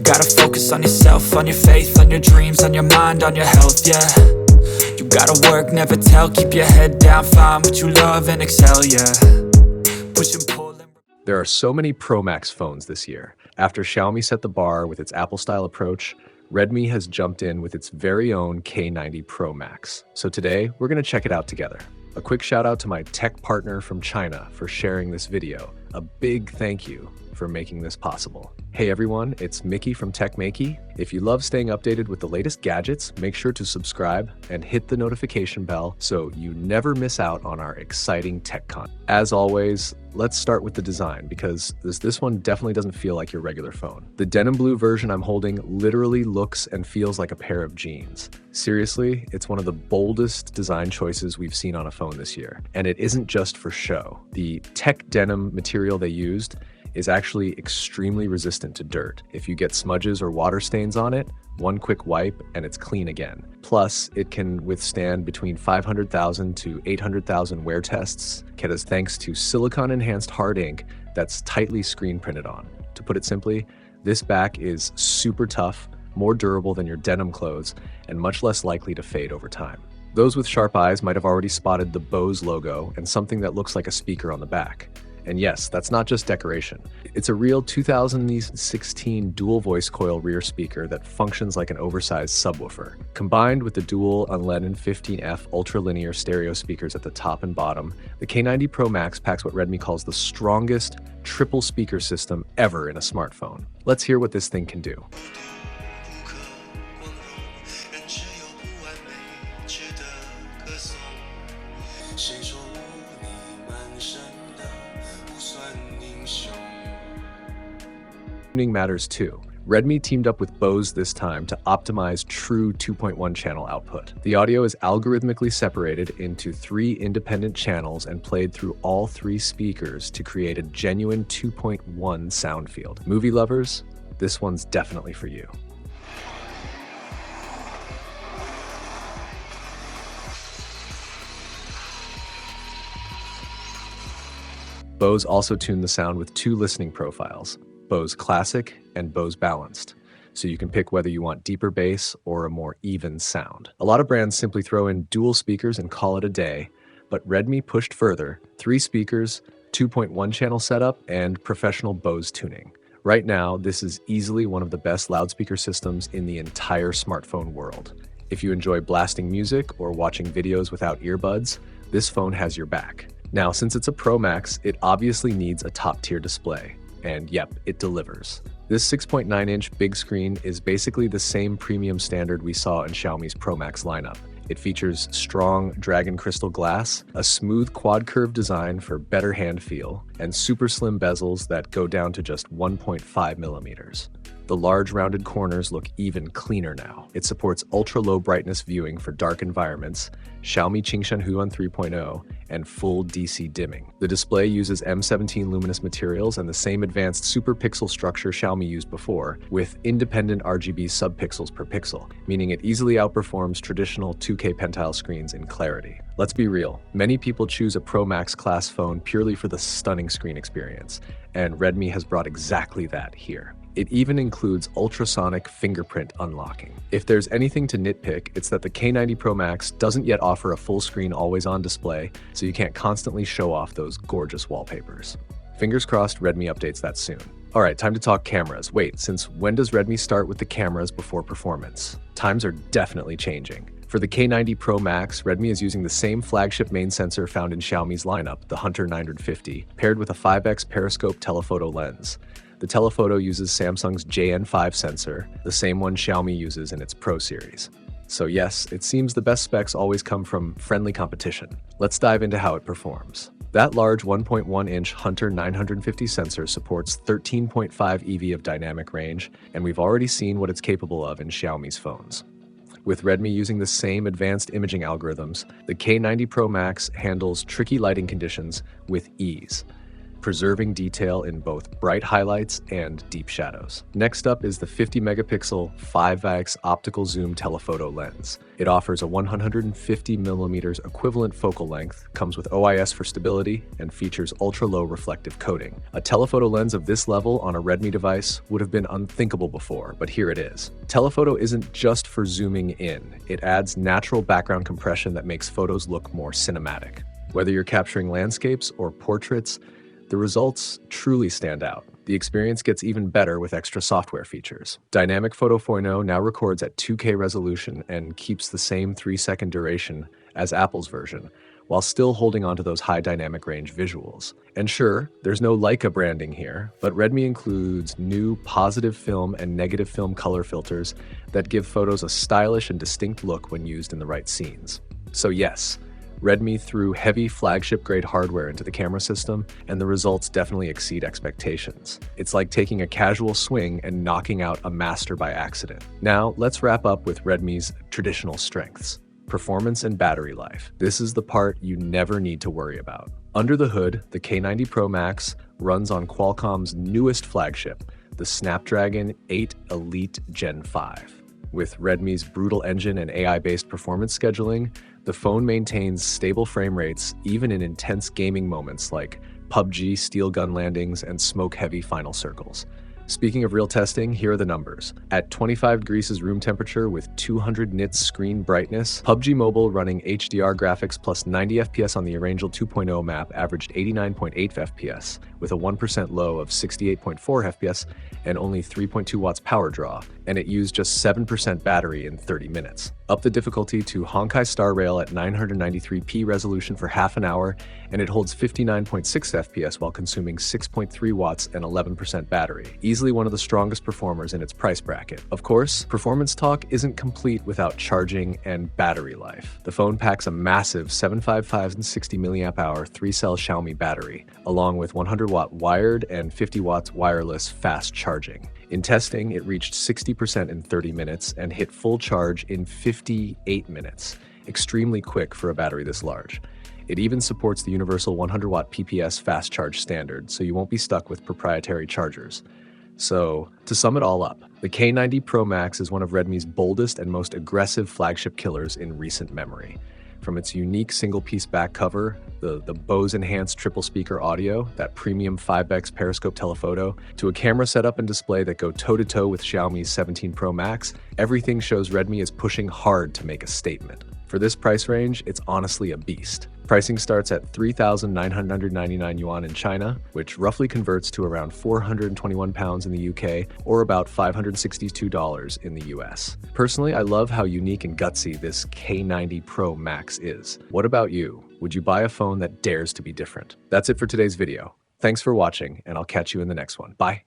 gotta focus on yourself, on your faith, on your dreams, on your mind, on your health, yeah. You gotta work, never tell, keep your head down, find what you love and excel, yeah. Push and pull and... There are so many Pro Max phones this year. After Xiaomi set the bar with its Apple-style approach, Redmi has jumped in with its very own K90 Pro Max. So today, we're gonna check it out together. A quick shout out to my tech partner from China for sharing this video. A big thank you for making this possible. Hey everyone, it's Maiky from techmaiky. If you love staying updated with the latest gadgets, make sure to subscribe and hit the notification bell so you never miss out on our exciting tech content. As always, let's start with the design because this one definitely doesn't feel like your regular phone. The denim blue version I'm holding literally looks and feels like a pair of jeans. Seriously, it's one of the boldest design choices we've seen on a phone this year. And it isn't just for show. The tech denim material they used is actually extremely resistant to dirt. If you get smudges or water stains on it, one quick wipe and it's clean again. Plus, it can withstand between 500,000 to 800,000 wear tests, thanks to silicone-enhanced hard ink that's tightly screen printed on. To put it simply, this back is super tough, more durable than your denim clothes, and much less likely to fade over time. Those with sharp eyes might have already spotted the BOSE logo and something that looks like a speaker on the back. And yes, that's not just decoration. It's a real 2016 dual voice coil rear speaker that functions like an oversized subwoofer. Combined with the dual Unleaded 15F ultra-linear stereo speakers at the top and bottom, the K90 Pro Max packs what Redmi calls the strongest triple speaker system ever in a smartphone. Let's hear what this thing can do. Tuning matters too. Redmi teamed up with BOSE this time to optimize true 2.1 channel output. The audio is algorithmically separated into 3 independent channels and played through all 3 speakers to create a genuine 2.1 sound field. Movie lovers, this one's definitely for you. BOSE also tuned the sound with 2 listening profiles, BOSE Classic and BOSE Balanced, so you can pick whether you want deeper bass or a more even sound. A lot of brands simply throw in dual speakers and call it a day, but Redmi pushed further, 3 speakers, 2.1 channel setup, and professional BOSE tuning. Right now, this is easily one of the best loudspeaker systems in the entire smartphone world. If you enjoy blasting music or watching videos without earbuds, this phone has your back. Now, since it's a Pro Max, it obviously needs a top-tier display. And yep, it delivers. This 6.9-inch big screen is basically the same premium standard we saw in Xiaomi's Pro Max lineup. It features strong dragon crystal glass, a smooth quad curve design for better hand feel, and super slim bezels that go down to just 1.5 millimeters. The large rounded corners look even cleaner now. It supports ultra-low brightness viewing for dark environments, Xiaomi Qingshan Huan 3.0, and full DC dimming. The display uses M17 luminous materials and the same advanced super pixel structure Xiaomi used before, with independent RGB subpixels per pixel, meaning it easily outperforms traditional 2K pentile screens in clarity. Let's be real, many people choose a Pro Max class phone purely for the stunning screen experience, and Redmi has brought exactly that here. It even includes ultrasonic fingerprint unlocking. If there's anything to nitpick, it's that the K90 Pro Max doesn't yet offer a full screen always-on display, so you can't constantly show off those gorgeous wallpapers. Fingers crossed Redmi updates that soon. Alright, time to talk cameras. Wait, since when does Redmi start with the cameras before performance? Times are definitely changing. For the K90 Pro Max, Redmi is using the same flagship main sensor found in Xiaomi's lineup, the Hunter 950, paired with a 5x periscope telephoto lens. The telephoto uses Samsung's JN5 sensor, the same one Xiaomi uses in its Pro series. So yes, it seems the best specs always come from friendly competition. Let's dive into how it performs. That large 1.1-inch Hunter 950 sensor supports 13.5 EV of dynamic range, and we've already seen what it's capable of in Xiaomi's phones. With Redmi using the same advanced imaging algorithms, the K90 Pro Max handles tricky lighting conditions with ease. preserving detail in both bright highlights and deep shadows. Next up is the 50 megapixel 5x optical zoom telephoto lens. It offers a 150 millimeters equivalent focal length, comes with OIS for stability, and features ultra-low reflective coating. A telephoto lens of this level on a Redmi device would have been unthinkable before, but here it is. Telephoto isn't just for zooming in. It adds natural background compression that makes photos look more cinematic. Whether you're capturing landscapes or portraits, the results truly stand out. The experience gets even better with extra software features. Dynamic Photo 4.0 now records at 2K resolution and keeps the same 3-second duration as Apple's version, while still holding onto those high dynamic range visuals. And sure, there's no Leica branding here, but Redmi includes new positive film and negative film color filters that give photos a stylish and distinct look when used in the right scenes. So yes, Redmi threw heavy flagship-grade hardware into the camera system, and the results definitely exceed expectations. It's like taking a casual swing and knocking out a master by accident. Now, let's wrap up with Redmi's traditional strengths: performance and battery life. This is the part you never need to worry about. Under the hood, the K90 Pro Max runs on Qualcomm's newest flagship, the Snapdragon 8 Elite Gen 5. With Redmi's brutal engine and AI-based performance scheduling, the phone maintains stable frame rates even in intense gaming moments like PUBG steel gun landings and smoke-heavy final circles. Speaking of real testing, here are the numbers. At 25 degrees room temperature with 200 nits screen brightness, PUBG Mobile running HDR graphics plus 90 FPS on the Erangel 2.0 map averaged 89.8 FPS, with a 1% low of 68.4 FPS and only 3.2 watts power draw, and it used just 7% battery in 30 minutes. Up the difficulty to Honkai Star Rail at 993p resolution for half an hour, and it holds 59.6 FPS while consuming 6.3 watts and 11% battery. Easily one of the strongest performers in its price bracket. Of course, performance talk isn't complete without charging and battery life. The phone packs a massive 75560 mAh 3-cell Xiaomi battery, along with 100-watt wired and 50 watts wireless fast charging. In testing, it reached 60% in 30 minutes and hit full charge in 58 minutes, extremely quick for a battery this large. It even supports the universal 100-watt PPS fast charge standard, so you won't be stuck with proprietary chargers. So, to sum it all up, the K90 Pro Max is one of Redmi's boldest and most aggressive flagship killers in recent memory. From its unique single-piece back cover, the BOSE-enhanced triple-speaker audio, that premium 5x periscope telephoto, to a camera setup and display that go toe-to-toe with Xiaomi's 17 Pro Max, everything shows Redmi is pushing hard to make a statement. For this price range, it's honestly a beast. Pricing starts at 3,999 yuan in China, which roughly converts to around 421 pounds in the UK, or about $562 in the US. Personally, I love how unique and gutsy this K90 Pro Max is. What about you? Would you buy a phone that dares to be different? That's it for today's video. Thanks for watching, and I'll catch you in the next one. Bye.